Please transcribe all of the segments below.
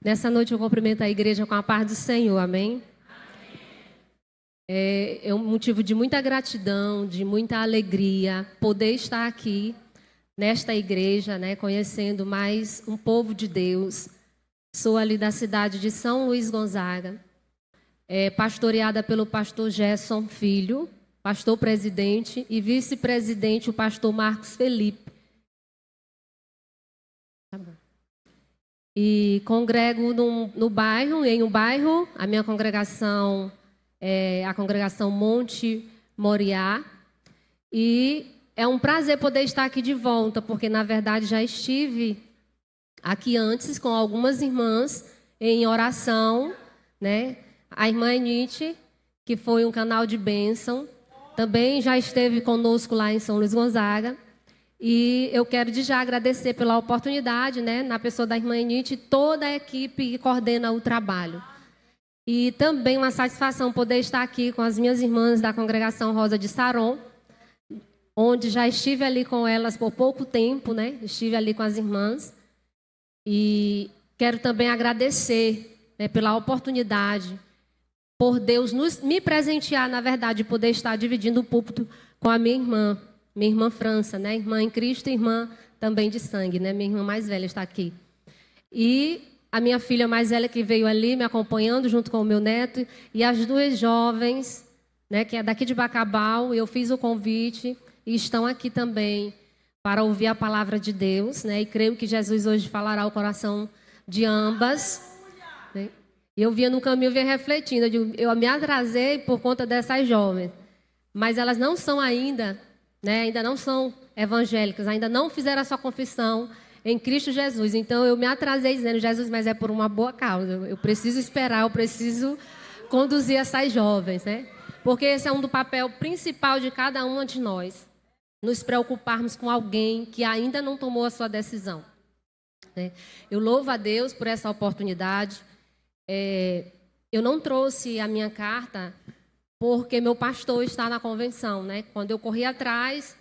Nessa noite eu cumprimento a igreja com a paz do Senhor, amém? É um motivo de muita gratidão, de muita alegria poder estar aqui nesta igreja, né, conhecendo mais um povo de Deus. Sou ali da cidade de São Luís Gonzaga, pastoreada pelo pastor Gerson Filho, pastor presidente, e vice-presidente o pastor Marcos Felipe. Tá bom. E congrego em um bairro, a minha congregação é a congregação Monte Moriá. E é um prazer poder estar aqui de volta, porque na verdade já estive aqui antes com algumas irmãs em oração, né? A irmã Enite, que foi um canal de bênção, também já esteve conosco lá em São Luís Gonzaga. E eu quero de já agradecer pela oportunidade, né, na pessoa da irmã Enite e toda a equipe que coordena o trabalho. E também uma satisfação poder estar aqui com as minhas irmãs da congregação Rosa de Saron, onde já estive ali com elas por pouco tempo, né? Estive ali com as irmãs. E quero também agradecer, né, pela oportunidade, por Deus me presentear, na verdade, poder estar dividindo o púlpito com a minha irmã França, né? Irmã em Cristo e irmã também de sangue, né? Minha irmã mais velha está aqui. E a minha filha mais velha que veio ali me acompanhando junto com o meu neto e as duas jovens, né, que é daqui de Bacabal. Eu fiz o convite e estão aqui também para ouvir a palavra de Deus, né? E creio que Jesus hoje falará ao coração de ambas, né? E eu vinha no caminho, vinha refletindo, eu me atrasei por conta dessas jovens, mas elas não são ainda, né? Ainda não são evangélicas, ainda não fizeram a sua confissão em Cristo Jesus. Então eu me atrasei dizendo: Jesus, mas é por uma boa causa. Eu preciso esperar, eu preciso conduzir essas jovens, né? Porque esse é um do papel principal de cada uma de nós, nos preocuparmos com alguém que ainda não tomou a sua decisão, né? Eu louvo a Deus por essa oportunidade. Eu não trouxe a minha carta porque meu pastor está na convenção, né? Quando eu corri atrás,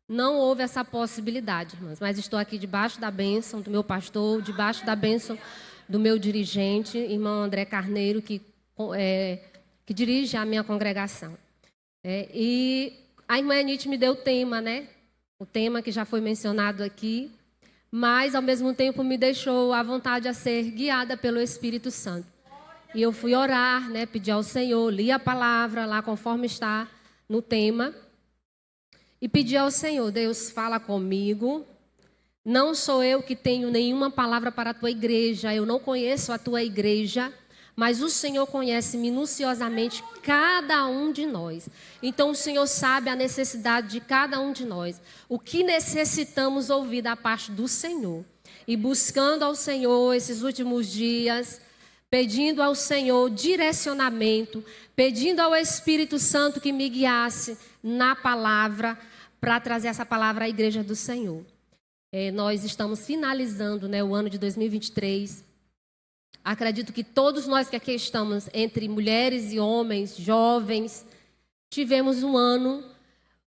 não houve essa possibilidade, irmãs. Mas estou aqui debaixo da bênção do meu pastor, debaixo da bênção do meu dirigente, irmão André Carneiro, que dirige a minha congregação. E a irmã Enite me deu o tema, né? O tema que já foi mencionado aqui, mas ao mesmo tempo me deixou à vontade a ser guiada pelo Espírito Santo. E eu fui orar, né? Pedir ao Senhor, li a palavra lá conforme está no tema. E pedi ao Senhor: Deus, fala comigo. Não sou eu que tenho nenhuma palavra para a tua igreja. Eu não conheço a tua igreja, mas o Senhor conhece minuciosamente cada um de nós. Então o Senhor sabe a necessidade de cada um de nós. O que necessitamos ouvir da parte do Senhor. E buscando ao Senhor esses últimos dias, pedindo ao Senhor direcionamento, pedindo ao Espírito Santo que me guiasse na palavra, para trazer essa palavra à igreja do Senhor. Nós estamos finalizando, né, o ano de 2023. Acredito que todos nós que aqui estamos, entre mulheres e homens, jovens, tivemos um ano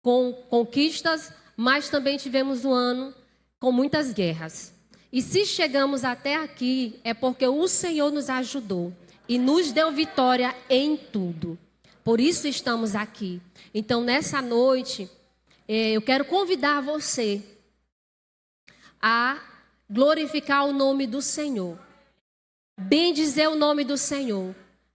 com conquistas, mas também tivemos um ano com muitas guerras. E se chegamos até aqui, é porque o Senhor nos ajudou e nos deu vitória em tudo. Por isso estamos aqui. Então, nessa noite, eu quero convidar você a glorificar o nome do Senhor. Bendizer o nome do Senhor,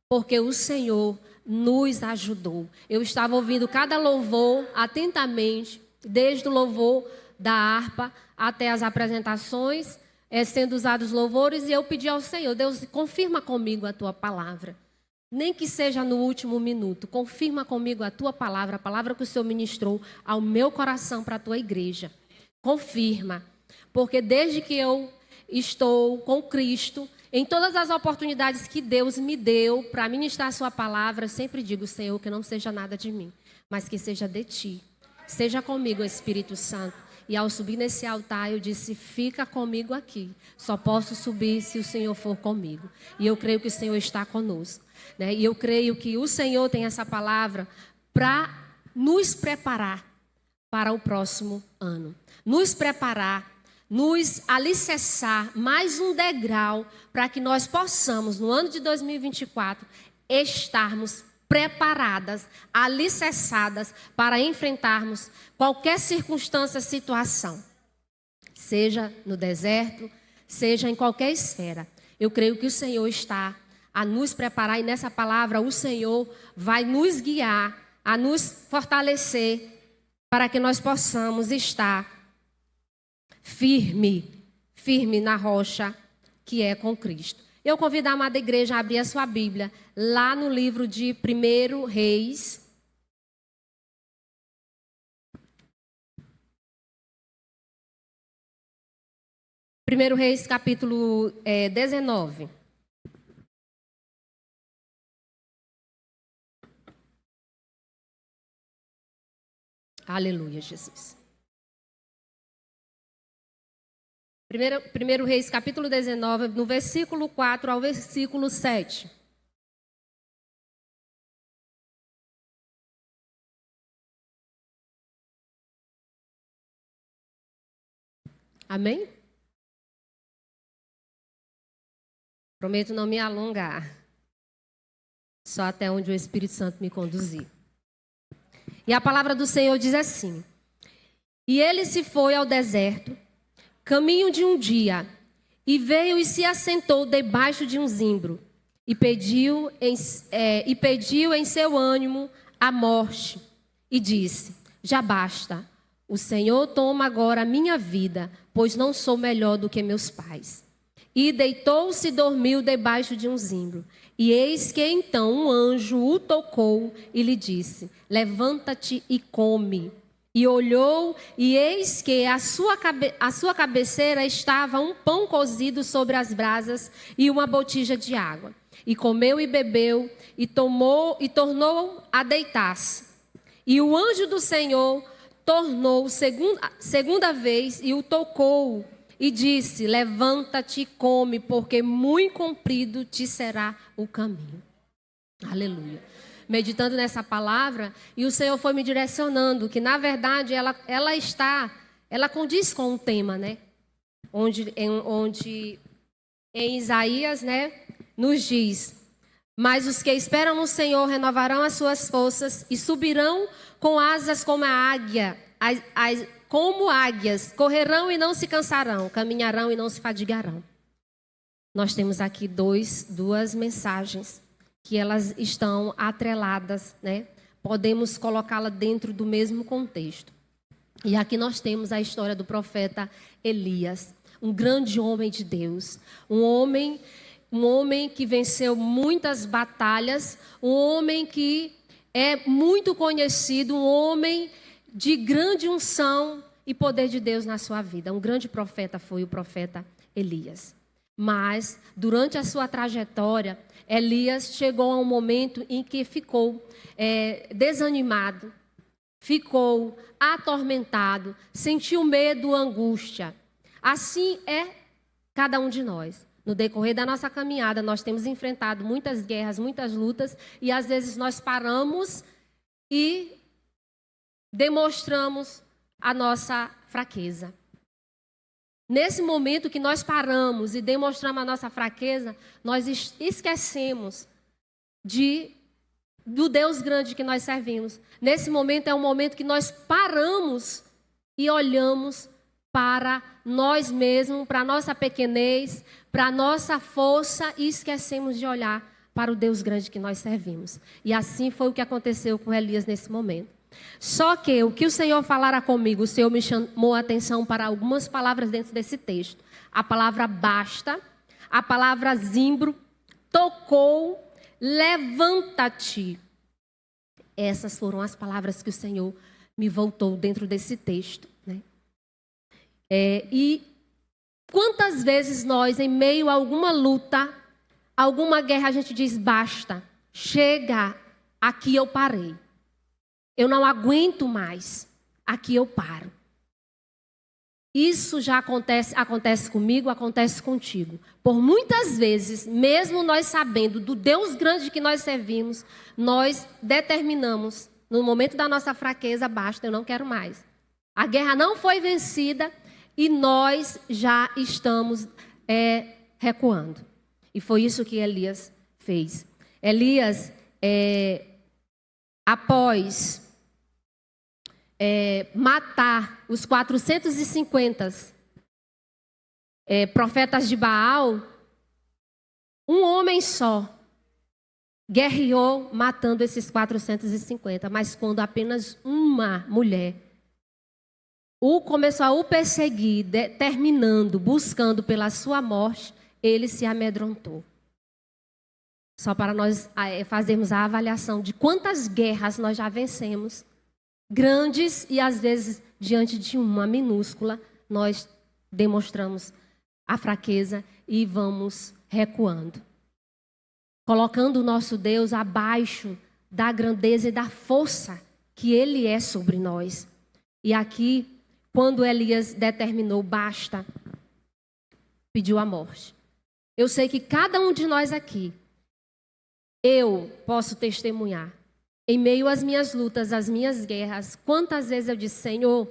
porque o Senhor nos ajudou. Eu estava ouvindo cada louvor atentamente, desde o louvor da harpa até as apresentações, sendo usados louvores, e eu pedi ao Senhor: Deus, confirma comigo a tua palavra. Nem que seja no último minuto, confirma comigo a tua palavra, a palavra que o Senhor ministrou ao meu coração para a tua igreja. Confirma, porque desde que eu estou com Cristo, em todas as oportunidades que Deus me deu para ministrar a sua palavra, eu sempre digo: Senhor, que não seja nada de mim, mas que seja de ti. Seja comigo, Espírito Santo. E ao subir nesse altar, eu disse: fica comigo aqui. Só posso subir se o Senhor for comigo. E eu creio que o Senhor está conosco, né? E eu creio que o Senhor tem essa palavra para nos preparar para o próximo ano. Nos preparar nos alicerçar mais um degrau para que nós possamos, no ano de 2024, estarmos preparadas, alicerçadas para enfrentarmos qualquer circunstância, situação. Seja no deserto, seja em qualquer esfera. Eu creio que o Senhor está a nos preparar e nessa palavra o Senhor vai nos guiar, a nos fortalecer para que nós possamos estar firme na rocha que é com Cristo. Eu convido a amada igreja a abrir a sua Bíblia lá no livro de 1 Reis. Primeiro Reis, capítulo 19. Aleluia, Jesus. Primeiro Reis, capítulo 19, no versículo 4 ao versículo 7. Amém? Prometo não me alongar. Só até onde o Espírito Santo me conduzir. E a palavra do Senhor diz assim: E ele se foi ao deserto, caminho de um dia, e veio e se assentou debaixo de um zimbro, e pediu em seu ânimo a morte, e disse: Já basta, o Senhor toma agora a minha vida, pois não sou melhor do que meus pais. E deitou-se e dormiu debaixo de um zimbro. E eis que então um anjo o tocou e lhe disse: Levanta-te e come. E olhou, e eis que à sua cabeceira estava um pão cozido sobre as brasas e uma botija de água. E comeu e bebeu, e tornou a deitar-se. E o anjo do Senhor tornou segunda vez e o tocou e disse: Levanta-te e come, porque muito comprido te será o caminho. Aleluia. Meditando nessa palavra, e o Senhor foi me direcionando, que na verdade ela condiz com o tema, né? Onde em Isaías, né, nos diz: Mas os que esperam no Senhor renovarão as suas forças e subirão com asas como a águia, como águias, correrão e não se cansarão, caminharão e não se fadigarão. Nós temos aqui duas mensagens que elas estão atreladas, né? Podemos colocá-la dentro do mesmo contexto. E aqui nós temos a história do profeta Elias, um grande homem de Deus, um homem que venceu muitas batalhas, um homem que é muito conhecido, um homem de grande unção e poder de Deus na sua vida. Um grande profeta foi o profeta Elias. Mas, durante a sua trajetória, Elias chegou a um momento em que ficou desanimado, ficou atormentado, sentiu medo, angústia. Assim é cada um de nós. No decorrer da nossa caminhada, nós temos enfrentado muitas guerras, muitas lutas, e às vezes nós paramos e demonstramos a nossa fraqueza. Nesse momento que nós paramos e demonstramos a nossa fraqueza, nós esquecemos do Deus grande que nós servimos. Nesse momento é um momento que nós paramos e olhamos para nós mesmos, para a nossa pequenez, para a nossa força e esquecemos de olhar para o Deus grande que nós servimos. E assim foi o que aconteceu com Elias nesse momento. Só que o que o Senhor falara comigo, o Senhor me chamou a atenção para algumas palavras dentro desse texto. A palavra basta, a palavra zimbro, tocou, levanta-te. Essas foram as palavras que o Senhor me voltou dentro desse texto, né? E quantas vezes nós, em meio a alguma luta, alguma guerra, a gente diz: basta, chega, aqui eu parei. Eu não aguento mais, aqui eu paro. Isso já acontece comigo, acontece contigo. Por muitas vezes, mesmo nós sabendo do Deus grande que nós servimos, nós determinamos, no momento da nossa fraqueza: basta, eu não quero mais. A guerra não foi vencida, e nós já estamos recuando. E foi isso que Elias fez. Elias, após matar os 450 profetas de Baal, um homem só guerreou matando esses 450. Mas quando apenas uma mulher começou a o perseguir, determinando, buscando pela sua morte, ele se amedrontou. Só para nós fazermos a avaliação de quantas guerras nós já vencemos, grandes, e às vezes diante de uma minúscula, nós demonstramos a fraqueza e vamos recuando, colocando o nosso Deus abaixo da grandeza e da força que Ele é sobre nós. E aqui, quando Elias determinou, basta, pediu a morte. Eu sei que cada um de nós aqui, eu posso testemunhar, em meio às minhas lutas, às minhas guerras, quantas vezes eu disse, Senhor,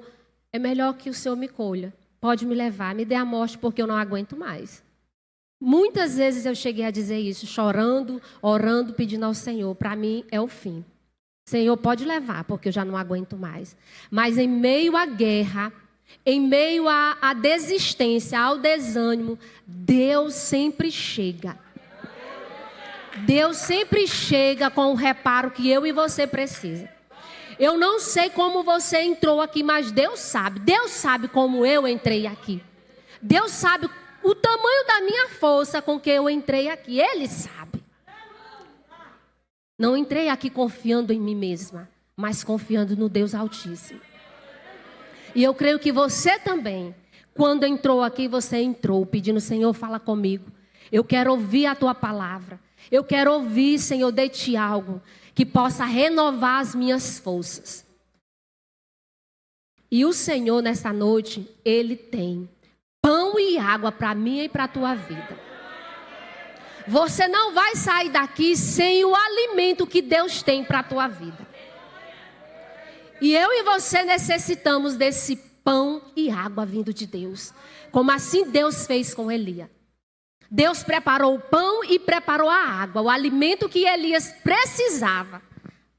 é melhor que o Senhor me colha, pode me levar, me dê a morte porque eu não aguento mais. Muitas vezes eu cheguei a dizer isso, chorando, orando, pedindo ao Senhor, para mim é o fim. Senhor, pode levar, porque eu já não aguento mais. Mas em meio à guerra, em meio à desistência, ao desânimo, Deus sempre chega. Deus sempre chega com o reparo que eu e você precisam. Eu não sei como você entrou aqui, mas Deus sabe. Deus sabe como eu entrei aqui. Deus sabe o tamanho da minha força com que eu entrei aqui. Ele sabe. Não entrei aqui confiando em mim mesma, mas confiando no Deus Altíssimo. E eu creio que você também, quando entrou aqui, você entrou pedindo, Senhor, fala comigo. Eu quero ouvir a tua palavra. Eu quero ouvir, Senhor, de ti algo que possa renovar as minhas forças. E o Senhor, nessa noite, Ele tem pão e água para mim e para a tua vida. Você não vai sair daqui sem o alimento que Deus tem para a tua vida. E eu e você necessitamos desse pão e água vindo de Deus. Como assim Deus fez com Elias. Deus preparou o pão e preparou a água, o alimento que Elias precisava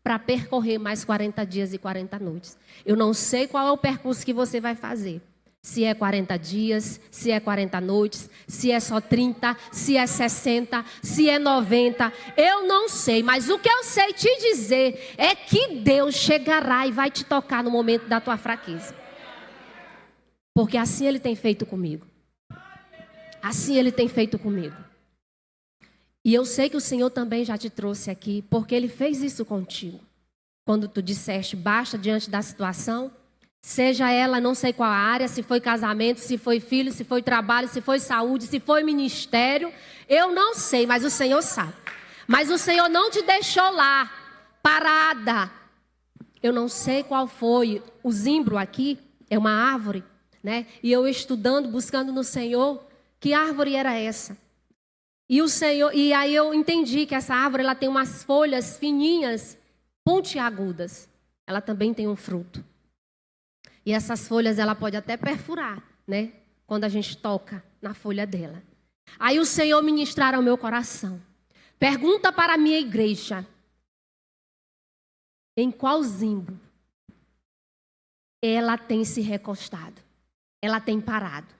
para percorrer mais 40 dias e 40 noites. Eu não sei qual é o percurso que você vai fazer. Se é 40 dias, se é 40 noites, se é só 30, se é 60, se é 90. Eu não sei, mas o que eu sei te dizer é que Deus chegará e vai te tocar no momento da tua fraqueza. Porque assim Ele tem feito comigo. Assim Ele tem feito comigo. E eu sei que o Senhor também já te trouxe aqui, porque Ele fez isso contigo. Quando tu disseste, basta diante da situação, seja ela não sei qual área, se foi casamento, se foi filho, se foi trabalho, se foi saúde, se foi ministério, eu não sei, mas o Senhor sabe. Mas o Senhor não te deixou lá, parada. Eu não sei qual foi, o zimbro aqui é uma árvore, né? E eu estudando, buscando no Senhor, que árvore era essa? E aí eu entendi que essa árvore ela tem umas folhas fininhas, pontiagudas. Ela também tem um fruto. E essas folhas ela pode até perfurar, né? Quando a gente toca na folha dela. Aí o Senhor ministrar ao meu coração. Pergunta para a minha igreja. Em qual zimbro ela tem se recostado? Ela tem parado?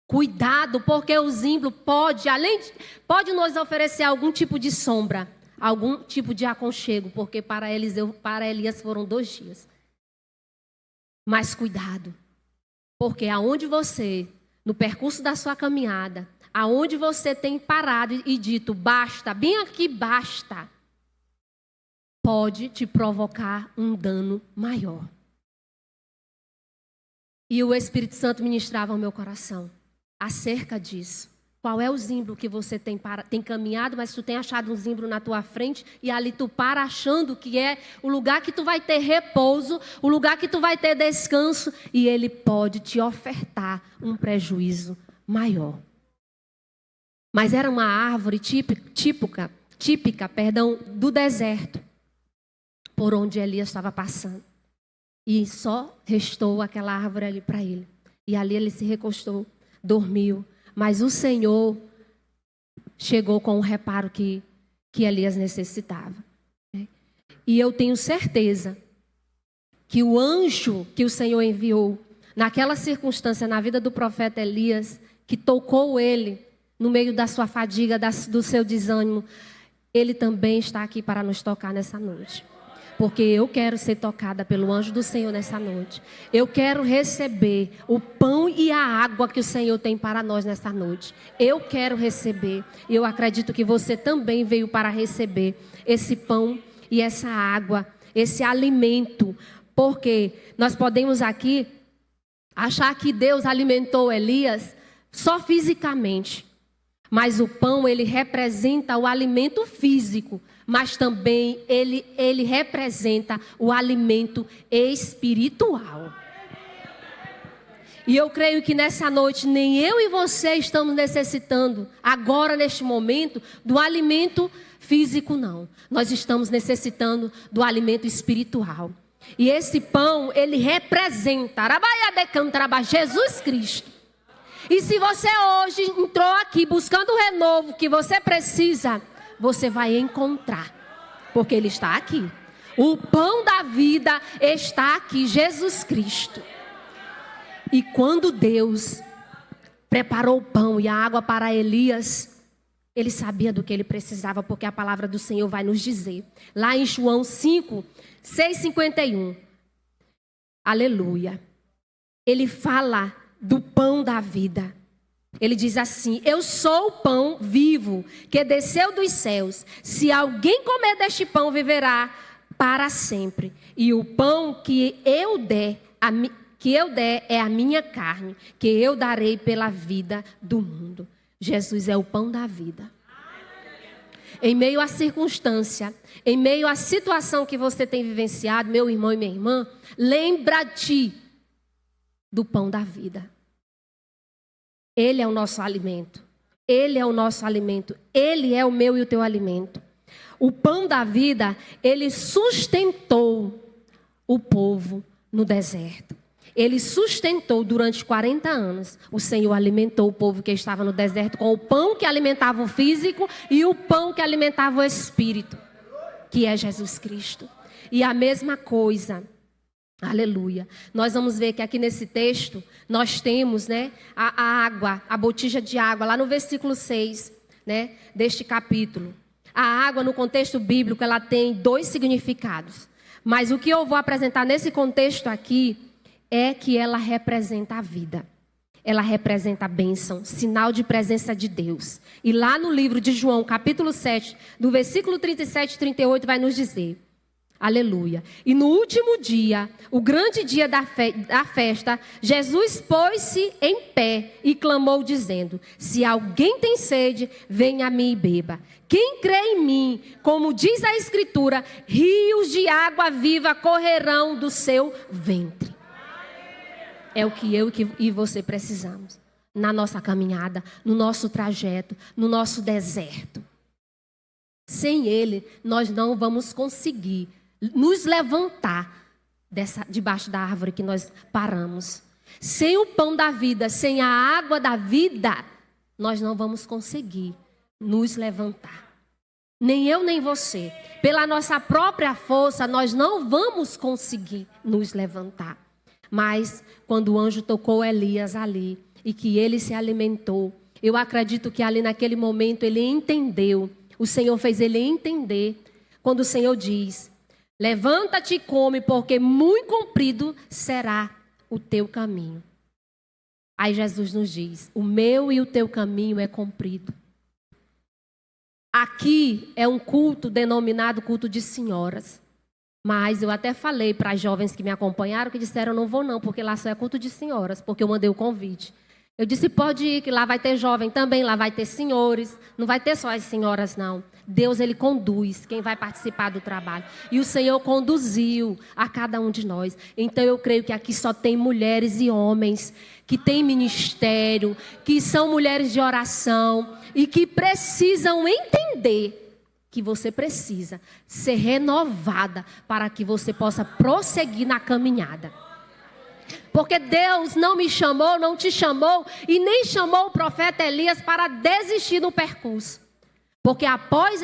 Cuidado, porque o zimbro pode nos oferecer algum tipo de sombra, algum tipo de aconchego, porque para Elias foram 2 dias. Mas cuidado, porque aonde você, no percurso da sua caminhada, aonde você tem parado e dito, basta, bem aqui basta, pode te provocar um dano maior. E o Espírito Santo ministrava ao meu coração acerca disso. Qual é o zimbro que você tem caminhado, mas tu tem achado um zimbro na tua frente e ali tu para achando que é o lugar que tu vai ter repouso, o lugar que tu vai ter descanso e ele pode te ofertar um prejuízo maior. Mas era uma árvore típica, do deserto por onde Elias estava passando. E só restou aquela árvore ali para ele. E ali ele se recostou, dormiu. Mas o Senhor chegou com o reparo que Elias necessitava. E eu tenho certeza que o anjo que o Senhor enviou, naquela circunstância, na vida do profeta Elias, que tocou ele no meio da sua fadiga, do seu desânimo, ele também está aqui para nos tocar nessa noite. Porque eu quero ser tocada pelo anjo do Senhor nessa noite. Eu quero receber o pão e a água que o Senhor tem para nós nessa noite. Eu quero receber. E eu acredito que você também veio para receber esse pão e essa água, esse alimento. Porque nós podemos aqui achar que Deus alimentou Elias só fisicamente. Mas o pão, ele representa o alimento físico, mas também ele representa o alimento espiritual. E eu creio que nessa noite, nem eu e você estamos necessitando, agora neste momento, do alimento físico, não. Nós estamos necessitando do alimento espiritual. E esse pão, ele representa Jesus Cristo. E se você hoje entrou aqui buscando o renovo que você precisa, você vai encontrar, porque ele está aqui. O pão da vida está aqui, Jesus Cristo. E quando Deus preparou o pão e a água para Elias, ele sabia do que ele precisava, porque a palavra do Senhor vai nos dizer. Lá em João 5, 6:51. Aleluia. Ele fala do pão da vida. Ele diz assim: eu sou o pão vivo que desceu dos céus. Se alguém comer deste pão, viverá para sempre. E o pão que eu der é a minha carne, que eu darei pela vida do mundo. Jesus é o pão da vida. Em meio à circunstância, em meio à situação que você tem vivenciado, meu irmão e minha irmã, lembra-te do pão da vida. Ele é o nosso alimento. Ele é o nosso alimento. Ele é o meu e o teu alimento. O pão da vida, ele sustentou o povo no deserto. Ele sustentou durante 40 anos. O Senhor alimentou o povo que estava no deserto com o pão que alimentava o físico e o pão que alimentava o espírito, que é Jesus Cristo. E a mesma coisa, aleluia. Nós vamos ver que aqui nesse texto, nós temos, a água, a botija de água, lá no versículo 6, deste capítulo. A água, no contexto bíblico, ela tem 2 significados. Mas o que eu vou apresentar nesse contexto aqui é que ela representa a vida. Ela representa a bênção, sinal de presença de Deus. E lá no livro de João, capítulo 7, do versículo 37 e 38, vai nos dizer: aleluia. E no último dia, o grande dia da festa, Jesus pôs-se em pé e clamou dizendo: se alguém tem sede, venha a mim e beba. Quem crê em mim, como diz a Escritura, rios de água viva correrão do seu ventre. É o que eu e você precisamos na nossa caminhada, no nosso trajeto, no nosso deserto. Sem Ele, nós não vamos conseguir nos levantar debaixo da árvore que nós paramos. Sem o pão da vida, sem a água da vida, nós não vamos conseguir nos levantar. Nem eu, nem você. Pela nossa própria força, nós não vamos conseguir nos levantar. Mas quando o anjo tocou Elias ali e que ele se alimentou, eu acredito que ali naquele momento ele entendeu. O Senhor fez ele entender quando o Senhor diz: levanta-te e come, porque muito comprido será o teu caminho. Aí Jesus nos diz: o meu e o teu caminho é comprido. Aqui é um culto denominado culto de senhoras. Mas eu até falei para as jovens que me acompanharam, que disseram: não vou não, porque lá só é culto de senhoras, porque eu mandei o convite. Eu disse: pode ir, que lá vai ter jovem também, lá vai ter senhores, não vai ter só as senhoras não. Deus, ele conduz quem vai participar do trabalho. E o Senhor conduziu a cada um de nós. Então eu creio que aqui só tem mulheres e homens que têm ministério, que são mulheres de oração e que precisam entender que você precisa ser renovada para que você possa prosseguir na caminhada. Porque Deus não me chamou, não te chamou e nem chamou o profeta Elias para desistir no percurso. Porque após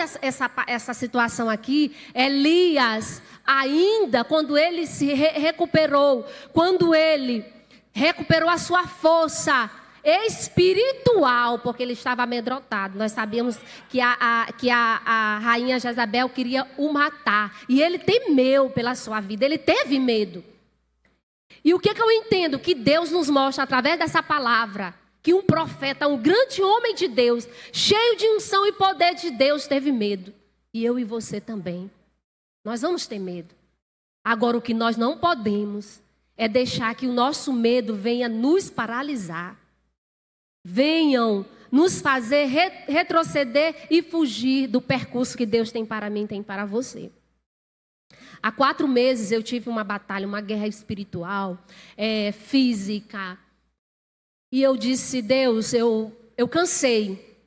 essa situação aqui, Elias, ainda quando ele se recuperou, quando ele recuperou a sua força espiritual, porque ele estava amedrontado. Nós sabíamos que a rainha Jezabel queria o matar. E ele temeu pela sua vida, ele teve medo. E o que eu entendo? Que Deus nos mostra através dessa palavra, que um profeta, um grande homem de Deus, cheio de unção e poder de Deus, teve medo. E eu e você também. Nós vamos ter medo. Agora, o que nós não podemos é deixar que o nosso medo venha nos paralisar. Venham nos fazer retroceder e fugir do percurso que Deus tem para mim, tem para você. Há 4 meses eu tive uma batalha, uma guerra espiritual, física. E eu disse, Deus, eu cansei.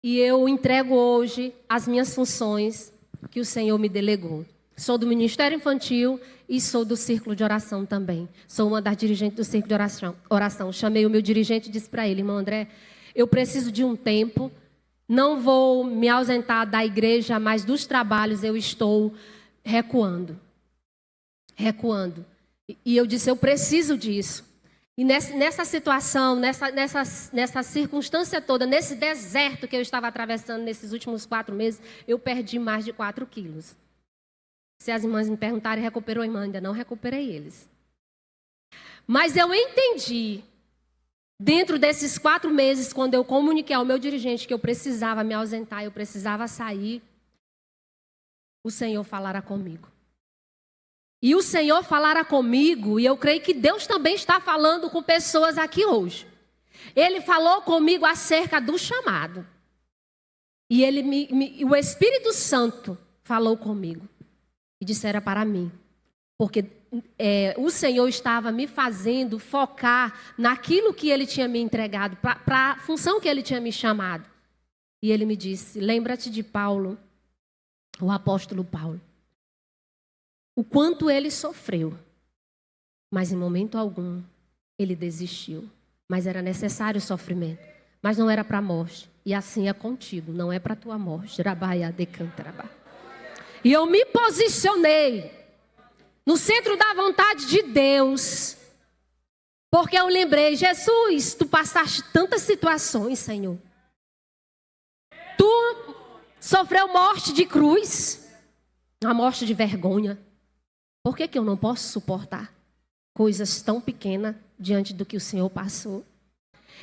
E eu entrego hoje as minhas funções que o Senhor me delegou. Sou do Ministério Infantil e sou do Círculo de Oração também. Sou uma das dirigentes do Círculo de Oração. Chamei o meu dirigente e disse para ele, irmão André, eu preciso de um tempo, não vou me ausentar da igreja, mas dos trabalhos eu estou recuando. E eu disse, eu preciso disso. E nessa situação, nessa circunstância toda, nesse deserto que eu estava atravessando nesses últimos 4 meses, eu perdi mais de 4 quilos. Se as irmãs me perguntarem, recuperou, irmã? Ainda não recuperei eles. Mas eu entendi, dentro desses 4 meses, quando eu comuniquei ao meu dirigente que eu precisava me ausentar, eu precisava sair, o Senhor falara comigo. E o Senhor falara comigo, e eu creio que Deus também está falando com pessoas aqui hoje. Ele falou comigo acerca do chamado. E o Espírito Santo falou comigo. E disse, era para mim. Porque o Senhor estava me fazendo focar naquilo que Ele tinha me entregado, para a função que Ele tinha me chamado. E Ele me disse, lembra-te de Paulo, o apóstolo Paulo. O quanto ele sofreu. Mas em momento algum, ele desistiu. Mas era necessário o sofrimento. Mas não era para a morte. E assim é contigo, não é para a tua morte. Rabaia de cantarabá. E eu me posicionei no centro da vontade de Deus. Porque eu lembrei, Jesus, tu passaste tantas situações, Senhor. Tu sofreu morte de cruz, uma morte de vergonha. Por que eu não posso suportar coisas tão pequenas diante do que o Senhor passou?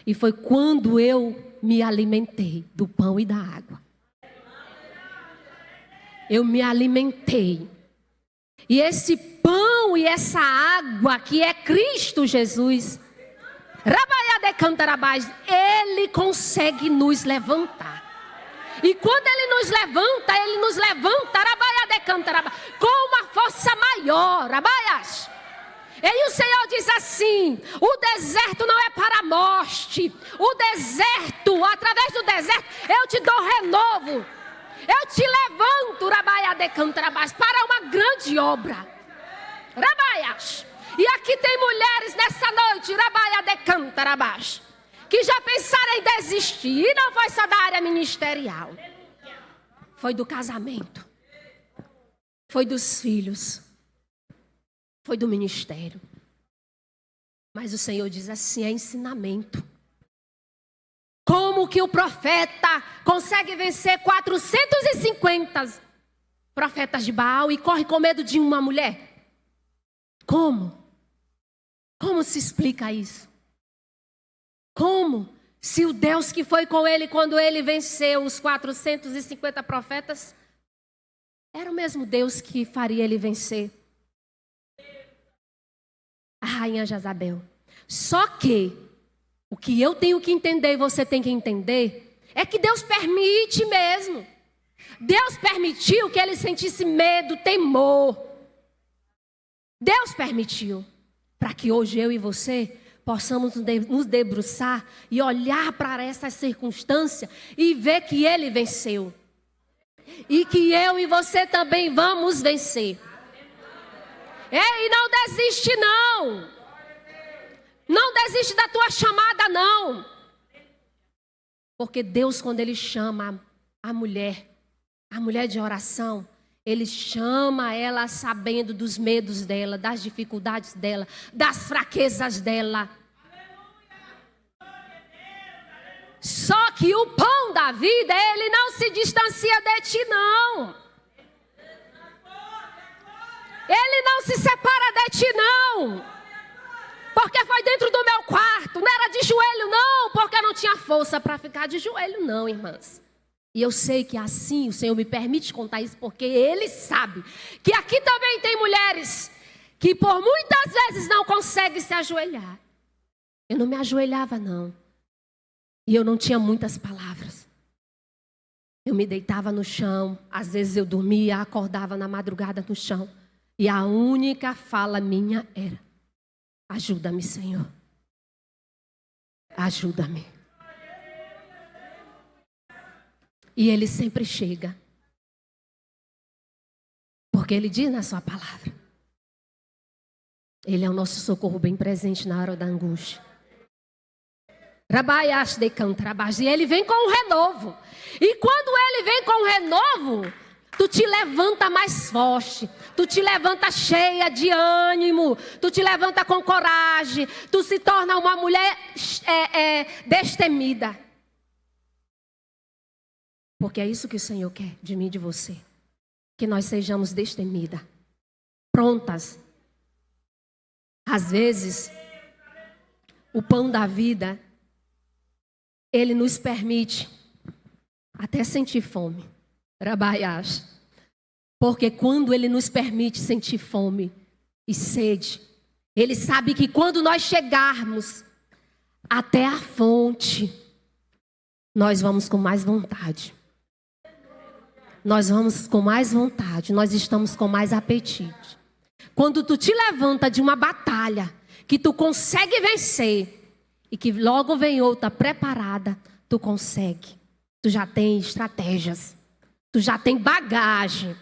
E foi quando eu me alimentei do pão e da água. Eu me alimentei. E esse pão e essa água que é Cristo Jesus, Ele consegue nos levantar. E quando Ele nos levanta com uma força maior. E aí o Senhor diz assim, o deserto não é para a morte. O deserto, através do deserto, eu te dou renovo. Eu te levanto, para uma grande obra. E aqui tem mulheres nessa noite, que já pensaram em desistir. E não foi só da área ministerial. Foi do casamento. Foi dos filhos. Foi do ministério. Mas o Senhor diz assim, é ensinamento. Como que o profeta consegue vencer 450 profetas de Baal e corre com medo de uma mulher? Como? Como se explica isso? Como? Se o Deus que foi com ele quando ele venceu os 450 profetas, era o mesmo Deus que faria ele vencer a rainha Jezabel. Só que o que eu tenho que entender e você tem que entender é que Deus permite mesmo. Deus permitiu que ele sentisse medo, temor. Deus permitiu para que hoje eu e você possamos nos debruçar e olhar para essa circunstância e ver que ele venceu. E que eu e você também vamos vencer. E não desiste não. Não desiste da tua chamada, não. Porque Deus, quando Ele chama a mulher de oração, Ele chama ela sabendo dos medos dela, das dificuldades dela, das fraquezas dela. Só que o pão da vida, Ele não se distancia de ti, não. Ele não se separa de ti, não. Porque foi dentro do meu quarto. Não era de joelho, não. Porque eu não tinha força para ficar de joelho, não, irmãs. E eu sei que assim o Senhor me permite contar isso, porque Ele sabe que aqui também tem mulheres que por muitas vezes não conseguem se ajoelhar. Eu não me ajoelhava, não. E eu não tinha muitas palavras. Eu me deitava no chão. Às vezes eu dormia, acordava na madrugada no chão. E a única fala minha era: ajuda-me, Senhor. Ajuda-me. E Ele sempre chega. Porque Ele diz na sua palavra: Ele é o nosso socorro bem presente na hora da angústia. E Ele vem com um renovo. E quando Ele vem com um renovo, tu te levanta mais forte. Tu te levanta cheia de ânimo. Tu te levanta com coragem. Tu se torna uma mulher destemida. Porque é isso que o Senhor quer de mim e de você. Que nós sejamos destemidas. Prontas. Às vezes, o pão da vida, Ele nos permite até sentir fome. Rabaiás. Porque quando Ele nos permite sentir fome e sede, Ele sabe que quando nós chegarmos até a fonte, nós vamos com mais vontade. Nós vamos com mais vontade, nós estamos com mais apetite. Quando tu te levanta de uma batalha que tu consegue vencer e que logo vem outra preparada, tu consegue. Tu já tem estratégias, tu já tem bagagem.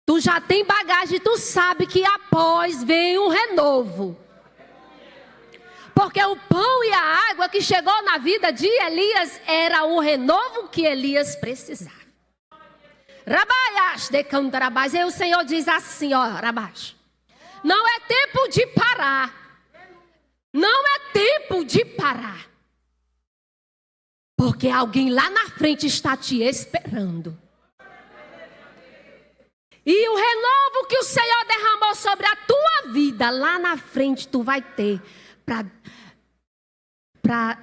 Tu já tem bagagem, tu sabe que após vem um renovo. Porque o pão e a água que chegou na vida de Elias era o renovo que Elias precisava. Rabaiás de cantarabás. E o Senhor diz assim, ó, Rabás: não é tempo de parar. Não é tempo de parar. Porque alguém lá na frente está te esperando. E o renovo que o Senhor derramou sobre a tua vida, lá na frente tu vai ter para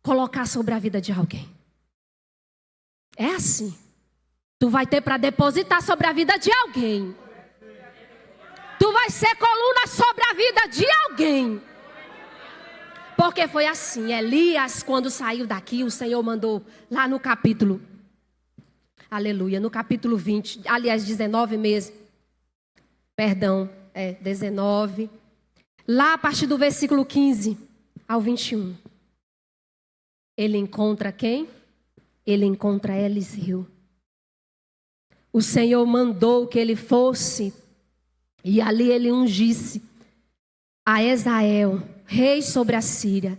colocar sobre a vida de alguém. É assim. Tu vai ter para depositar sobre a vida de alguém. Tu vai ser coluna sobre a vida de alguém. Porque foi assim. Elias, quando saiu daqui, o Senhor mandou lá no capítulo, aleluia, no capítulo 20, aliás, 19 mesmo. Perdão, 19. Lá a partir do versículo 15 ao 21. Ele encontra quem? Ele encontra Eliseu. O Senhor mandou que ele fosse e ali ele ungisse a Ezael, rei sobre a Síria.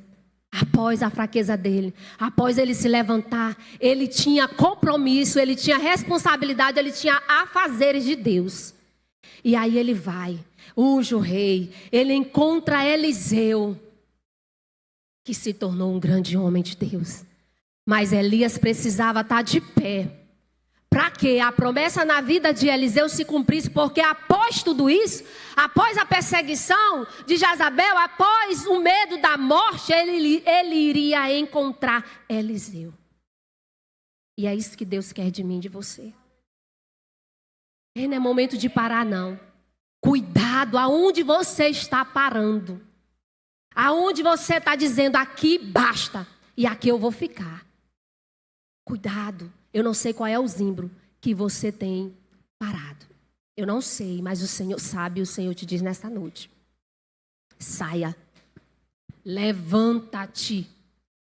Após a fraqueza dele, após ele se levantar, ele tinha compromisso, ele tinha responsabilidade, ele tinha afazeres de Deus. E aí ele vai, unge o rei, ele encontra Eliseu, que se tornou um grande homem de Deus. Mas Elias precisava estar de pé, para que a promessa na vida de Eliseu se cumprisse, porque após tudo isso, após a perseguição de Jezabel, após o medo da morte, ele iria encontrar Eliseu. E é isso que Deus quer de mim e de você. Não é momento de parar, não. Cuidado aonde você está parando. Aonde você está dizendo, aqui basta e aqui eu vou ficar. Cuidado. Eu não sei qual é o zimbro que você tem parado. Eu não sei, mas o Senhor sabe, o Senhor te diz nesta noite. Saia. Levanta-te,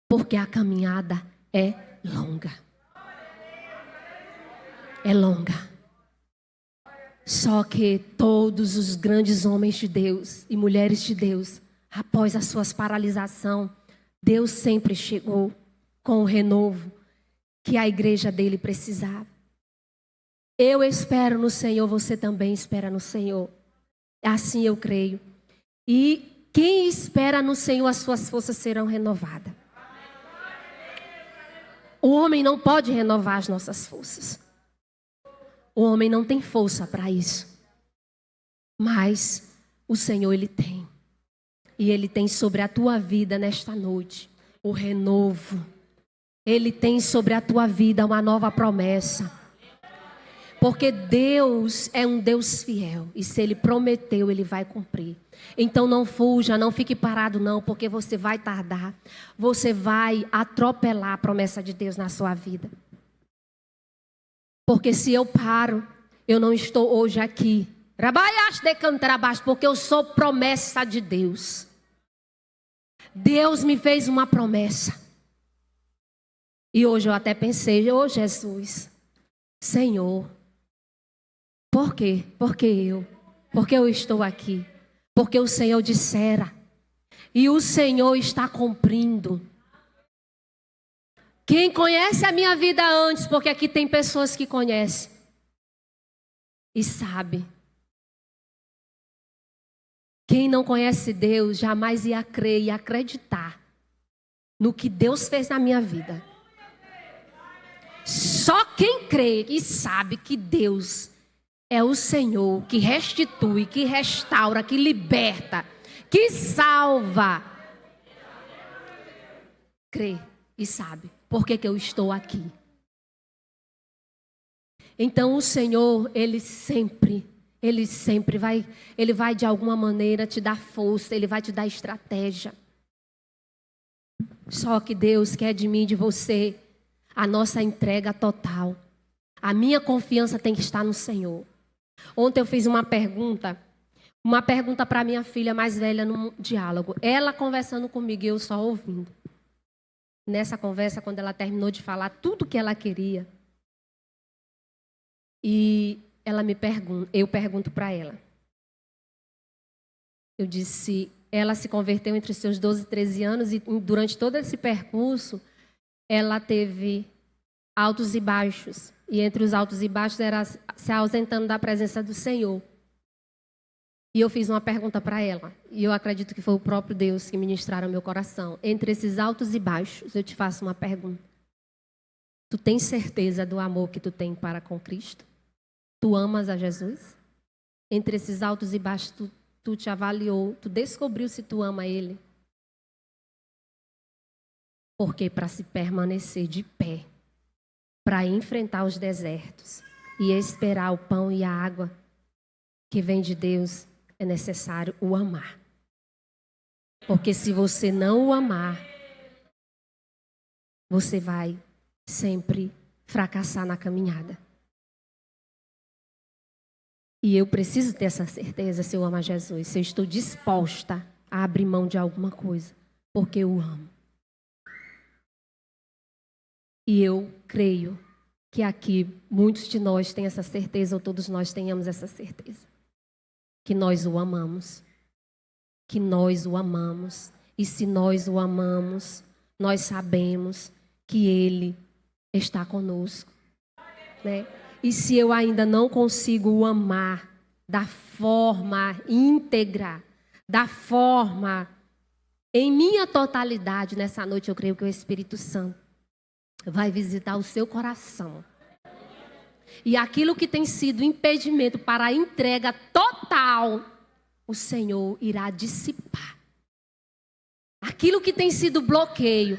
porque a caminhada é longa. É longa. Só que todos os grandes homens de Deus e mulheres de Deus após as suas paralisações, Deus sempre chegou com o renovo que a igreja dele precisava. Eu espero no Senhor, você também espera no Senhor. Assim eu creio. E quem espera no Senhor, as suas forças serão renovadas. O homem não pode renovar as nossas forças. O homem não tem força para isso. Mas o Senhor, Ele tem. E Ele tem sobre a tua vida nesta noite o renovo. Ele tem sobre a tua vida uma nova promessa. Porque Deus é um Deus fiel. E se Ele prometeu, Ele vai cumprir. Então não fuja, não fique parado não, porque você vai tardar. Você vai atropelar a promessa de Deus na sua vida. Porque se eu paro, eu não estou hoje aqui. Porque eu sou promessa de Deus. Deus me fez uma promessa. E hoje eu até pensei, ô Jesus, Senhor, por quê? Porque eu estou aqui. Porque o Senhor dissera. E o Senhor está cumprindo. Quem conhece a minha vida antes, porque aqui tem pessoas que conhecem. E sabe. Quem não conhece Deus jamais ia crer e acreditar no que Deus fez na minha vida. Só quem crê e sabe que Deus é o Senhor que restitui, que restaura, que liberta, que salva. Crê e sabe por que eu estou aqui. Então o Senhor, Ele vai de alguma maneira te dar força, Ele vai te dar estratégia. Só que Deus quer de mim e de você a nossa entrega total. A minha confiança tem que estar no Senhor. Ontem eu fiz uma pergunta para minha filha mais velha num diálogo. Ela conversando comigo e eu só ouvindo. Nessa conversa, quando ela terminou de falar tudo que ela queria, e eu pergunto para ela. Eu disse, ela se converteu entre seus 12 e 13 anos e durante todo esse percurso, ela teve altos e baixos. E entre os altos e baixos era se ausentando da presença do Senhor. E eu fiz uma pergunta para ela. E eu acredito que foi o próprio Deus que ministraram meu coração. Entre esses altos e baixos, eu te faço uma pergunta. Tu tens certeza do amor que tu tem para com Cristo? Tu amas a Jesus? Entre esses altos e baixos, tu te avaliou, tu descobriu se tu ama Ele? Porque para se permanecer de pé, para enfrentar os desertos e esperar o pão e a água que vem de Deus, é necessário o amar. Porque se você não o amar, você vai sempre fracassar na caminhada. E eu preciso ter essa certeza se eu amo a Jesus, se eu estou disposta a abrir mão de alguma coisa, porque eu amo. E eu creio que aqui muitos de nós têm essa certeza, ou todos nós tenhamos essa certeza. Que nós o amamos. Que nós o amamos. E se nós o amamos, nós sabemos que Ele está conosco. Né? E se eu ainda não consigo o amar da forma íntegra, da forma em minha totalidade, nessa noite eu creio que o Espírito Santo vai visitar o seu coração. E aquilo que tem sido impedimento para a entrega total, o Senhor irá dissipar. Aquilo que tem sido bloqueio,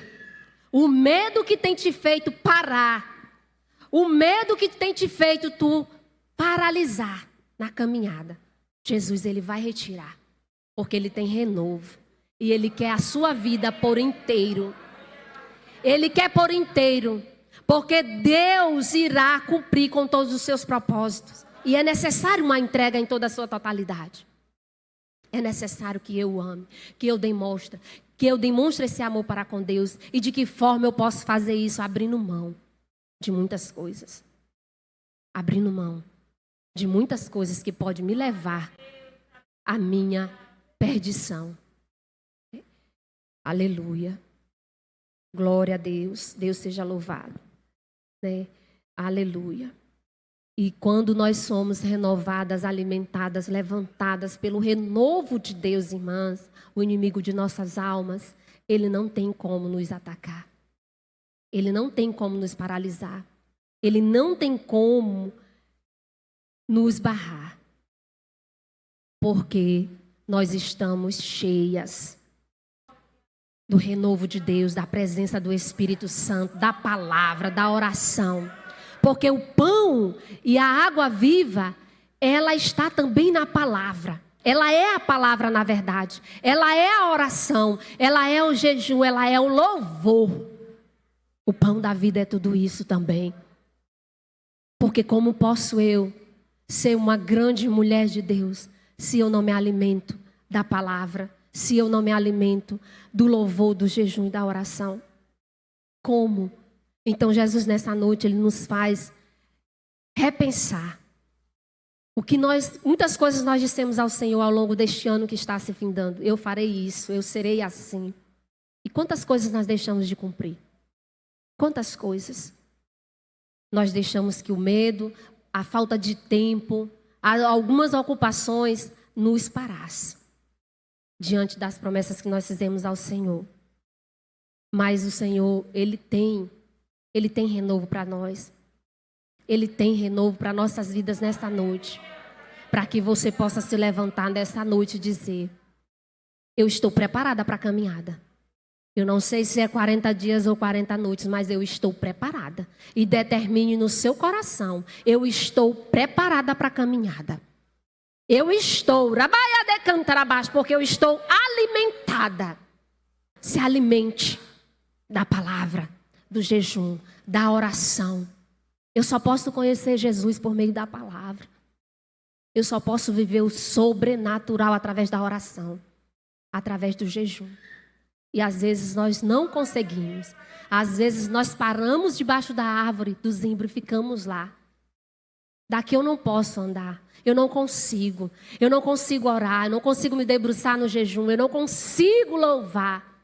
o medo que tem te feito parar, o medo que tem te feito tu paralisar na caminhada, Jesus, Ele vai retirar, porque Ele tem renovo. E Ele quer a sua vida por inteiro. Ele quer por inteiro, porque Deus irá cumprir com todos os seus propósitos. E é necessário uma entrega em toda a sua totalidade. É necessário que eu ame, que eu demonstre esse amor para com Deus. E de que forma eu posso fazer isso? Abrindo mão de muitas coisas. Abrindo mão de muitas coisas que podem me levar à minha perdição. Aleluia. Glória a Deus. Deus seja louvado. Né? Aleluia. E quando nós somos renovadas, alimentadas, levantadas pelo renovo de Deus, irmãs, o inimigo de nossas almas, ele não tem como nos atacar. Ele não tem como nos paralisar. Ele não tem como nos barrar. Porque nós estamos cheias do renovo de Deus, da presença do Espírito Santo, da palavra, da oração. Porque o pão e a água viva, ela está também na palavra. Ela é a palavra, na verdade. Ela é a oração, ela é o jejum, ela é o louvor. O pão da vida é tudo isso também. Porque como posso eu ser uma grande mulher de Deus se eu não me alimento da palavra, se eu não me alimento do louvor, do jejum e da oração? Como? Então Jesus nessa noite, ele nos faz repensar o que muitas coisas nós dissemos ao Senhor ao longo deste ano que está se findando. Eu farei isso, eu serei assim. E quantas coisas nós deixamos de cumprir? Quantas coisas? Nós deixamos que o medo, a falta de tempo, algumas ocupações nos parassem diante das promessas que nós fizemos ao Senhor. Mas o Senhor, Ele tem renovo para nós. Ele tem renovo para nossas vidas nesta noite. Para que você possa se levantar nessa noite e dizer: eu estou preparada para a caminhada. Eu não sei se é 40 dias ou 40 noites, mas eu estou preparada. E determine no seu coração: eu estou preparada para a caminhada. Eu estou, porque eu estou alimentada. Se alimente da palavra, do jejum, da oração. Eu só posso conhecer Jesus por meio da palavra. Eu só posso viver o sobrenatural através da oração, através do jejum. E às vezes nós não conseguimos. Às vezes nós paramos debaixo da árvore do zimbro e ficamos lá. Daqui eu não posso andar. Eu não consigo. Eu não consigo orar. Eu não consigo me debruçar no jejum. Eu não consigo louvar.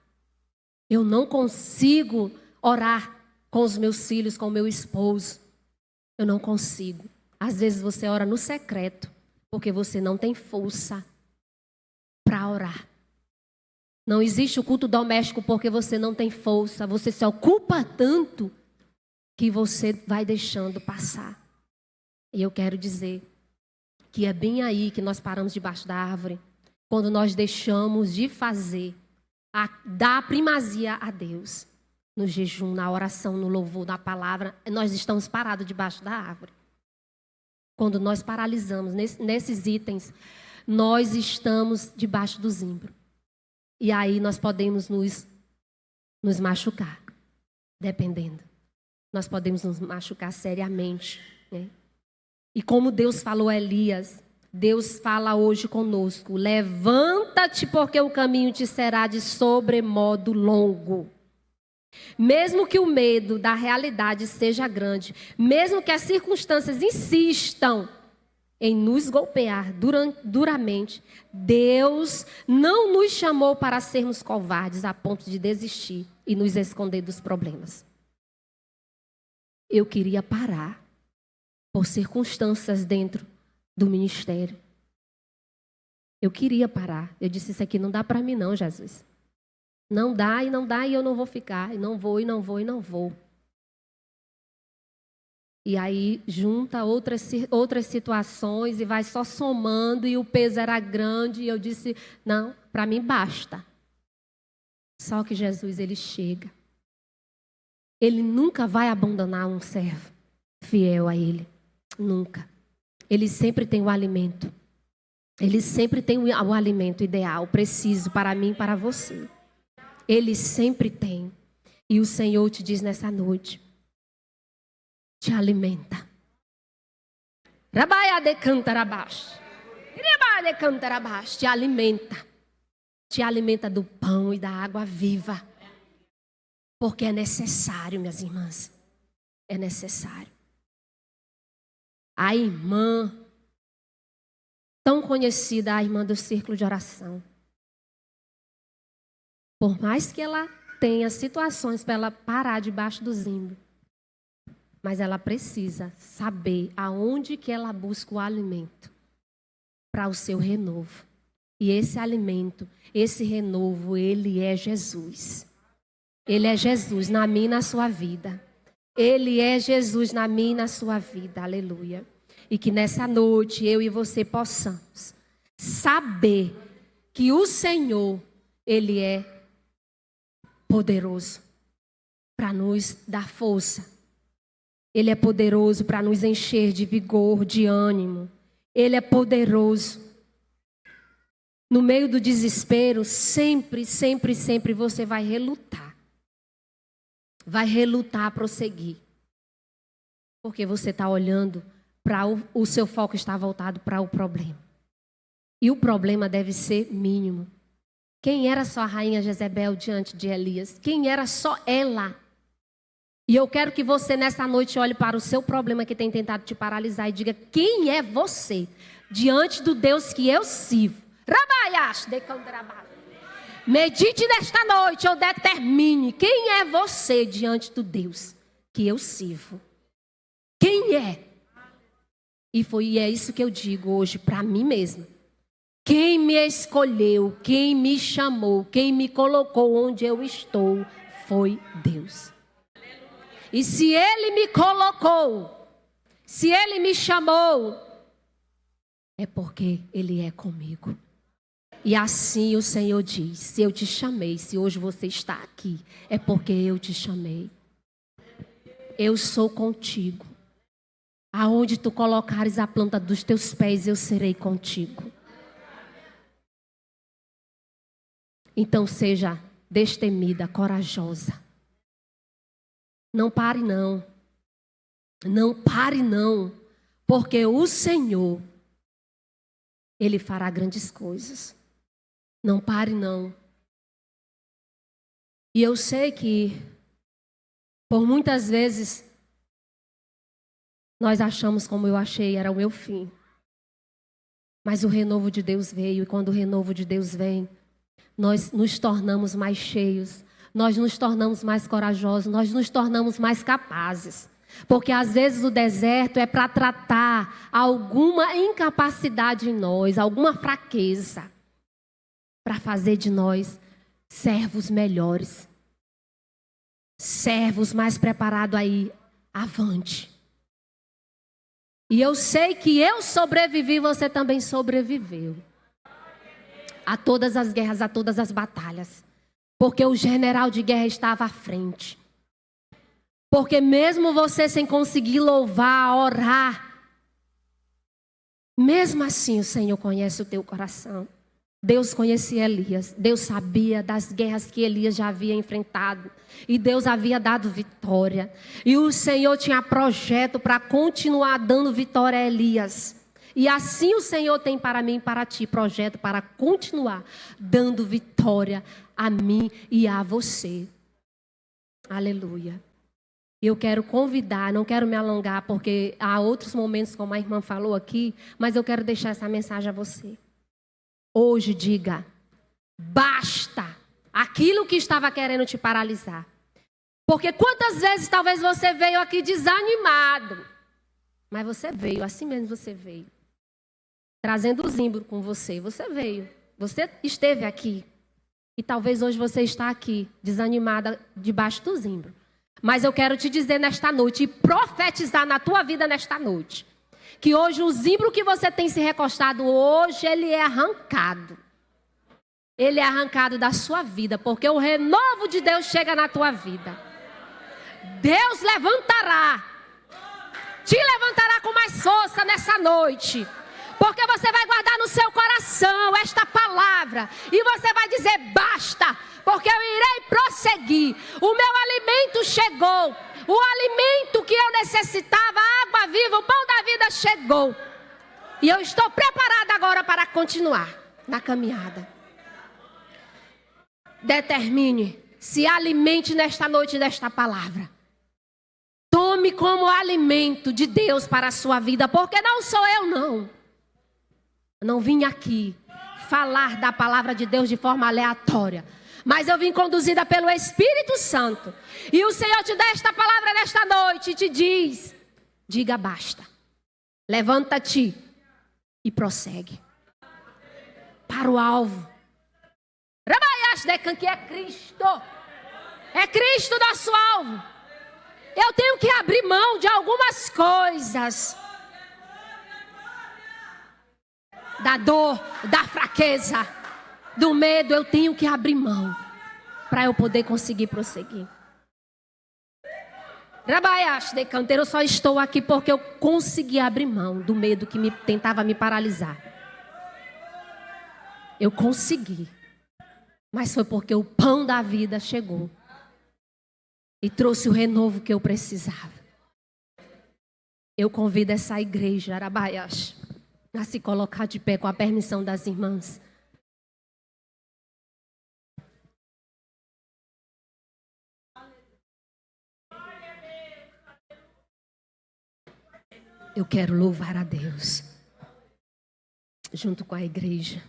Eu não consigo orar com os meus filhos, com o meu esposo. Eu não consigo. Às vezes você ora no secreto, porque você não tem força para orar. Não existe o culto doméstico porque você não tem força. Você se ocupa tanto que você vai deixando passar. E eu quero dizer que é bem aí que nós paramos debaixo da árvore, quando nós deixamos de fazer, dar primazia a Deus. No jejum, na oração, no louvor, na palavra, nós estamos parados debaixo da árvore. Quando nós paralisamos nesses itens, nós estamos debaixo do zimbro. E aí nós podemos nos machucar, dependendo. Nós podemos nos machucar seriamente, né? E como Deus falou a Elias, Deus fala hoje conosco: levanta-te, porque o caminho te será de sobremodo longo. Mesmo que o medo da realidade seja grande, mesmo que as circunstâncias insistam em nos golpear duramente, Deus não nos chamou para sermos covardes a ponto de desistir e nos esconder dos problemas. Eu queria parar por circunstâncias dentro do ministério. Eu queria parar. Eu disse: isso aqui não dá para mim não, Jesus. Não dá e eu não vou ficar. E não vou, e não vou, e não vou. E aí junta outras situações e vai só somando, e o peso era grande. E eu disse: não, para mim basta. Só que Jesus, ele chega. Ele nunca vai abandonar um servo fiel a ele. Nunca. Ele sempre tem o alimento. Ele sempre tem o alimento ideal, preciso para mim e para você. Ele sempre tem. E o Senhor te diz nessa noite: te alimenta. Te alimenta. Te alimenta do pão e da água viva. Porque é necessário, minhas irmãs. É necessário. A irmã, tão conhecida, a irmã do círculo de oração. Por mais que ela tenha situações para ela parar debaixo do zimbro, mas ela precisa saber aonde que ela busca o alimento para o seu renovo. E esse alimento, esse renovo, ele é Jesus. Ele é Jesus na minha e na sua vida. Ele é Jesus na minha e na sua vida. Aleluia. E que nessa noite eu e você possamos saber que o Senhor, Ele é poderoso para nos dar força. Ele é poderoso para nos encher de vigor, de ânimo. Ele é poderoso. No meio do desespero, sempre, sempre, sempre você vai relutar. Vai relutar a prosseguir. Porque você está olhando para o seu foco está voltado para o problema. E o problema deve ser mínimo. Quem era só a rainha Jezebel diante de Elias? Quem era só ela? E eu quero que você nessa noite olhe para o seu problema que tem tentado te paralisar e diga: quem é você diante do Deus que eu sirvo? Medite nesta noite ou determine quem é você diante do Deus que eu sirvo. Quem é? E é isso que eu digo hoje para mim mesma. Quem me escolheu, quem me chamou, quem me colocou onde eu estou foi Deus. E se Ele me colocou, se Ele me chamou, é porque Ele é comigo. E assim o Senhor diz: se eu te chamei, se hoje você está aqui, é porque eu te chamei. Eu sou contigo. Aonde tu colocares a planta dos teus pés, eu serei contigo. Então seja destemida, corajosa. Não pare não. Não pare não. Porque o Senhor, Ele fará grandes coisas. Não pare não. E eu sei que por muitas vezes nós achamos como eu achei, era o meu fim. Mas o renovo de Deus veio, e quando o renovo de Deus vem, nós nos tornamos mais cheios, nós nos tornamos mais corajosos, nós nos tornamos mais capazes. Porque às vezes o deserto é para tratar alguma incapacidade em nós, alguma fraqueza, para fazer de nós servos melhores, servos mais preparados aí, avante. E eu sei que eu sobrevivi, você também sobreviveu. A todas as guerras, a todas as batalhas. Porque o general de guerra estava à frente. Porque mesmo você sem conseguir louvar, orar, mesmo assim o Senhor conhece o teu coração. Deus conhecia Elias, Deus sabia das guerras que Elias já havia enfrentado. E Deus havia dado vitória. E o Senhor tinha projeto para continuar dando vitória a Elias. E assim o Senhor tem para mim e para ti projeto para continuar dando vitória a mim e a você. Aleluia. Eu quero convidar, não quero me alongar porque há outros momentos como a irmã falou aqui, mas eu quero deixar essa mensagem a você. Hoje diga, basta aquilo que estava querendo te paralisar. Porque quantas vezes talvez você veio aqui desanimado, mas você veio, assim mesmo você veio. Trazendo o zimbro com você, você veio, você esteve aqui. E talvez hoje você está aqui, desanimada debaixo do zimbro. Mas eu quero te dizer nesta noite e profetizar na tua vida nesta noite. Que hoje o zimbro que você tem se recostado, hoje ele é arrancado. Ele é arrancado da sua vida, porque o renovo de Deus chega na tua vida. Deus levantará, te levantará com mais força nessa noite. Porque você vai guardar no seu coração esta palavra. E você vai dizer, basta, porque eu irei prosseguir. O meu alimento chegou. O alimento que eu necessitava, a água viva, o pão da vida chegou. E eu estou preparada agora para continuar na caminhada. Determine, se alimente nesta noite desta palavra. Tome como alimento de Deus para a sua vida, porque não sou eu não. Eu não vim aqui falar da palavra de Deus de forma aleatória. mas eu vim conduzida pelo Espírito Santo. E o Senhor te dá esta palavra nesta noite e te diz: diga basta. Levanta-te e prossegue para o alvo. Que é Cristo. É Cristo nosso alvo. Eu tenho que abrir mão de algumas coisas. Da dor, da fraqueza, do medo, eu tenho que abrir mão para eu poder conseguir prosseguir. Eu só estou aqui porque eu consegui abrir mão do medo que tentava me paralisar. Eu consegui. Mas foi porque o pão da vida chegou e trouxe o renovo que eu precisava. Eu convido essa igreja, Arabaias, a se colocar de pé com a permissão das irmãs. Eu quero louvar a Deus junto com a igreja.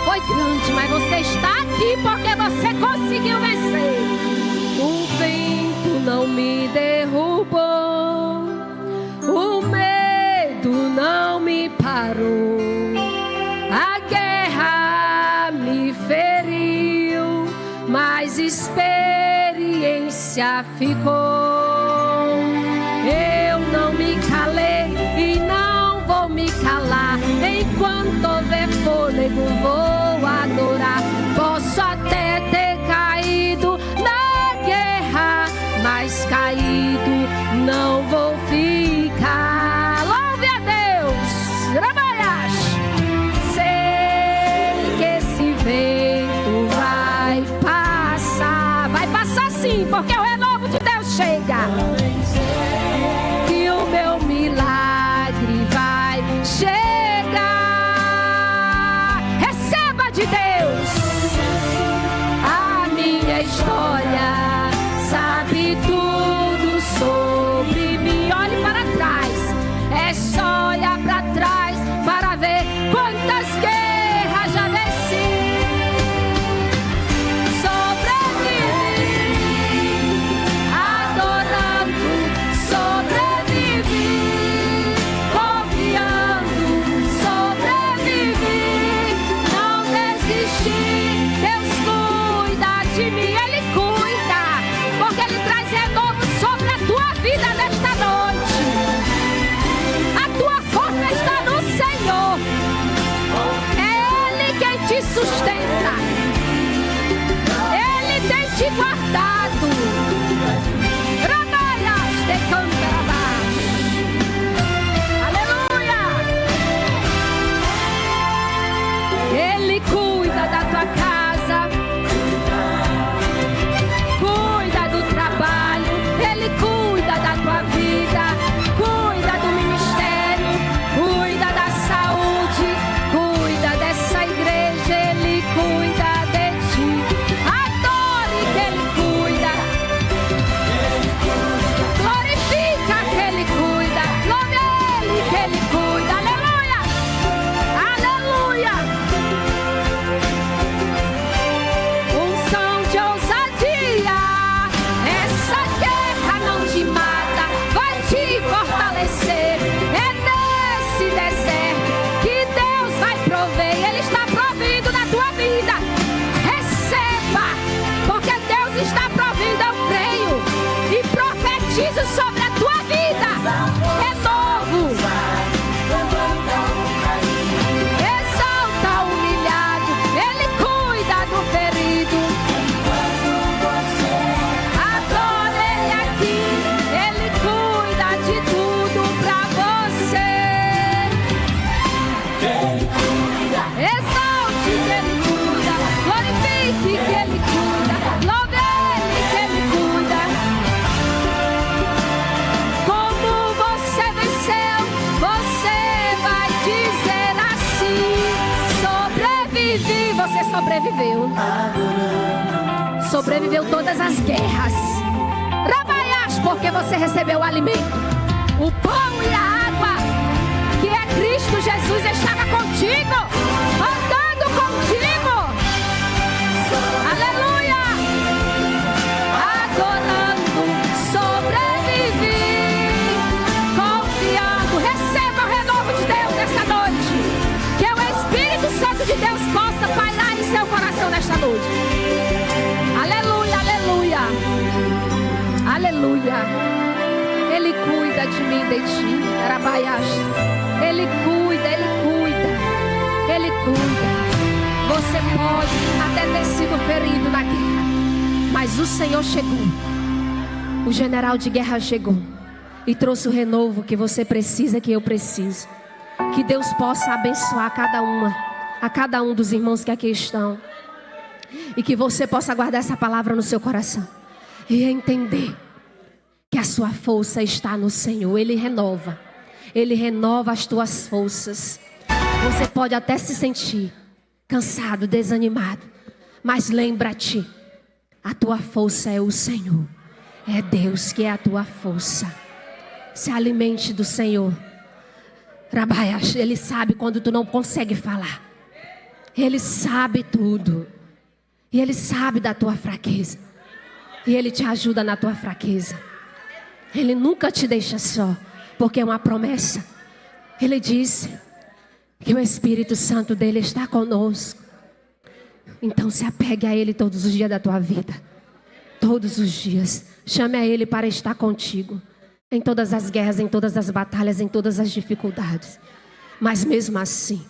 Foi grande, mas você está aqui porque você conseguiu vencer. O vento não me derrubou, o medo não me parou, a guerra me feriu, mas experiência ficou. Eu não me calei e não vou me calar. Enquanto houver fôlego, vou adorar. Posso até ter caído na guerra, mas caído não vou ficar. Louve a Deus, Ramaias. Sei que esse vento vai passar sim, porque o renovo de Deus chega. Que o meu milagre vai chegar. De Deus, a minha história sabe tudo sobre mim. Olhe para trás, é só olhar para trás para ver quantas guerras já venci. Sobrevivi, adorando, sobrevivi, confiando, sobrevivi. Deus cuida de mim, Ele cuida, porque Ele traz renovo sobre a tua vida nesta noite. A tua força está no Senhor, é Ele quem te sustenta, Ele tem te guardado. Ramaias de Cantarabás, aleluia. Ele cuida da tua casa, cuida do trabalho, Ele cuida da tua vida, cuida do ministério, cuida da saúde, cuida dessa igreja, Ele cuida de ti. Adore que Ele cuida, glorifica que Ele cuida, louve Ele que Ele cuida, aleluia, aleluia. Sobre a tua vida é novo. Exalta o humilhado, Ele cuida do ferido. Adora Ele aqui, Ele cuida de tudo pra você. Exalte que Ele cuida, glorifique que Ele cuida, louve Ele que Ele cuida. Como você sobreviveu. Sobreviveu todas as guerras. Rabaiás, porque você recebeu o alimento, o pão e a água, que é Cristo Jesus, estava contigo, andando contigo. Aleluia! Adorando, sobrevivi, confiando. Receba o renovo de Deus nesta noite. Que o Espírito Santo de Deus possa pairar em seu coração nesta noite. Aleluia, aleluia. Aleluia. Ele cuida de mim e de ti. Ele cuida, Ele cuida. Ele cuida. Você pode até ter sido ferido na guerra, mas o Senhor chegou. O general de guerra chegou e trouxe o renovo que você precisa, que eu preciso. Que Deus possa abençoar a cada um dos irmãos que aqui estão. E que você possa guardar essa palavra no seu coração e entender que a sua força está no Senhor. Ele renova as tuas forças. Você pode até se sentir cansado, desanimado, mas lembra-te, a tua força é o Senhor. É Deus que é a tua força. Se alimente do Senhor. Ele sabe quando tu não consegue falar. Ele sabe tudo. E Ele sabe da tua fraqueza. E Ele te ajuda na tua fraqueza. Ele nunca te deixa só, porque é uma promessa. Ele disse que o Espírito Santo dele está conosco. Então se apegue a Ele todos os dias da tua vida. Todos os dias. Chame a Ele para estar contigo. Em todas as guerras, em todas as batalhas, em todas as dificuldades. Mas mesmo assim,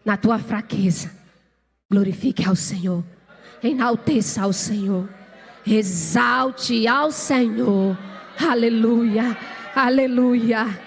na tua fraqueza, glorifique ao Senhor. Enalteça ao Senhor. Exalte ao Senhor. Aleluia, aleluia.